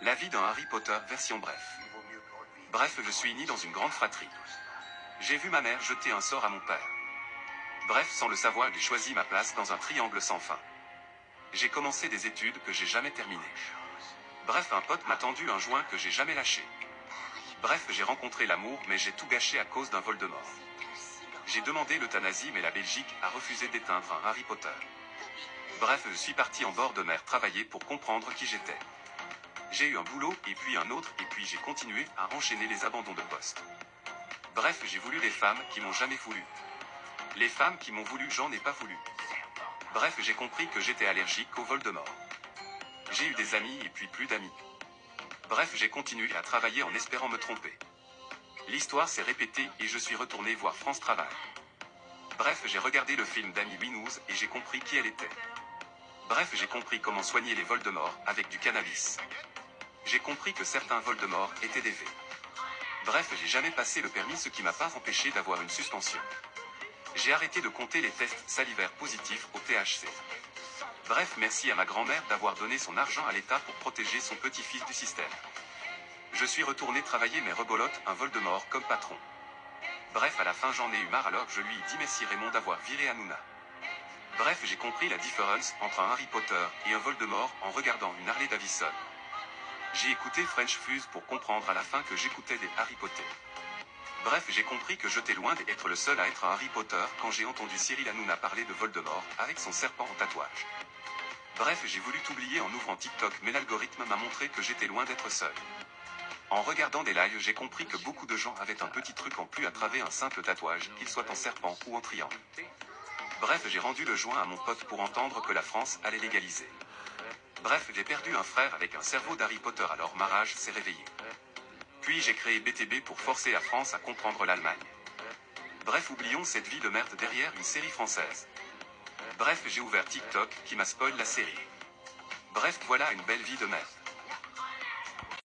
La vie d'un Harry Potter version bref. Bref, je suis né dans une grande fratrie. J'ai vu ma mère jeter un sort à mon père. Bref, sans le savoir, j'ai choisi ma place dans un triangle sans fin. J'ai commencé des études que j'ai jamais terminées. Bref, un pote m'a tendu un joint que j'ai jamais lâché. Bref, j'ai rencontré l'amour, mais j'ai tout gâché à cause d'un Voldemort. J'ai demandé l'euthanasie, mais la Belgique a refusé d'éteindre un Harry Potter. Bref, je suis parti en bord de mer travailler pour comprendre qui j'étais. J'ai eu un boulot, et puis un autre, et puis j'ai continué à enchaîner les abandons de poste. Bref, j'ai voulu les femmes qui m'ont jamais voulu. Les femmes qui m'ont voulu, j'en ai pas voulu. Bref, j'ai compris que j'étais allergique au Voldemort. J'ai eu des amis et puis plus d'amis. Bref, j'ai continué à travailler en espérant me tromper. L'histoire s'est répétée et je suis retourné voir France Travail. Bref, j'ai regardé le film d'Amy Winehouse et j'ai compris qui elle était. Bref, j'ai compris comment soigner les Voldemort avec du cannabis. J'ai compris que certains Voldemort étaient des V. Bref, j'ai jamais passé le permis, ce qui m'a pas empêché d'avoir une suspension. J'ai arrêté de compter les tests salivaires positifs au THC. Bref, merci à ma grand-mère d'avoir donné son argent à l'État pour protéger son petit-fils du système. Je suis retourné travailler, mais rebolote, un Voldemort comme patron. Bref, à la fin j'en ai eu marre, alors je lui ai dit merci Raymond d'avoir viré Hanouna. Bref, j'ai compris la différence entre un Harry Potter et un Voldemort en regardant une Harley Davidson. J'ai écouté French Fuse pour comprendre à la fin que j'écoutais des Harry Potter. Bref, j'ai compris que j'étais loin d'être le seul à être un Harry Potter quand j'ai entendu Cyril Hanouna parler de Voldemort avec son serpent en tatouage. Bref, j'ai voulu t'oublier en ouvrant TikTok, mais l'algorithme m'a montré que j'étais loin d'être seul. En regardant des lives, j'ai compris que beaucoup de gens avaient un petit truc en plus à travers un simple tatouage, qu'il soit en serpent ou en triangle. Bref, j'ai rendu le joint à mon pote pour entendre que la France allait légaliser. Bref, j'ai perdu un frère avec un cerveau d'Harry Potter, alors ma rage s'est réveillée. Puis j'ai créé BTB pour forcer la France à comprendre l'Allemagne. Bref, oublions cette vie de merde derrière une série française. Bref, j'ai ouvert TikTok qui m'a spoil la série. Bref, voilà une belle vie de merde.